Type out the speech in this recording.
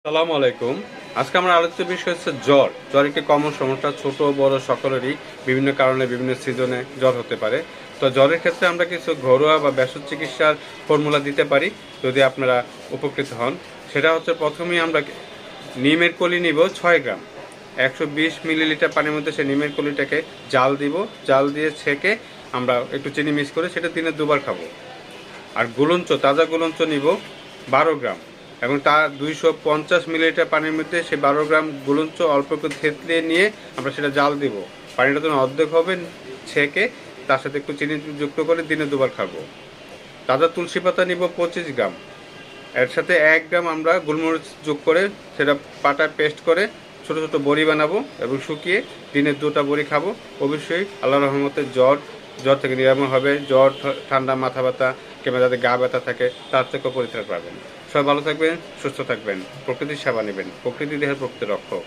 সালামু আলাইকুম। আজকে আমরা আলোচ্য বিষয় হচ্ছে জ্বর। জ্বর একটি কমন সমস্যা, ছোট বড় সকলেরই বিভিন্ন কারণে বিভিন্ন সিজনে জ্বর হতে পারে। তো জ্বরের ক্ষেত্রে আমরা কিছু ঘরোয়া বা ভেষজ চিকিৎসার ফর্মুলা দিতে পারি যদি আপনারা উপকৃত হন। সেটা হচ্ছে প্রথমেই আমরা নিমের কলি নিব 6 গ্রাম, 120 মিলিলিটার পানির মধ্যে সেই নিমের কলিটাকে জাল দিব, জাল দিয়ে ছেঁকে আমরা একটু চিনি মিক্স করে সেটা দিনে দুবার খাবো। আর গুলঞ্চ, তাজা গুলঞ্চ নিব 12 গ্রাম এবং তা 250 মিলিলিটার পানির মধ্যে সেই 12 গ্রাম গুলঞ্চ অল্প একটু থেতলিয়ে নিয়ে আমরা সেটা জাল দিব। পানিটা যখন অর্ধেক হবে ছেঁকে তার সাথে একটু চিনি যুক্ত করে দিনে দুবার খাবো। তাজা তুলসী পাতা নিব 25 গ্রাম, এর সাথে 1 গ্রাম আমরা গোলমরিচ যোগ করে সেটা পাটায় পেস্ট করে ছোট ছোট বড়ি বানাবো এবং শুকিয়ে দিনে 2টা বড়ি খাবো। অবশ্যই আল্লাহ রহমতে জ্বর থেকে নিরাময় হবে। জ্বর, ঠান্ডা, মাথা ব্যথা কিংবা যাদের গা ব্যথা থাকে তার থেকেও পরিত্রাণ পাবেন। সবাই ভালো থাকবেন, সুস্থ থাকবেন, প্রকৃতির সেবা নেবেন। প্রকৃতি দেহের প্রকৃতি রক্ষক।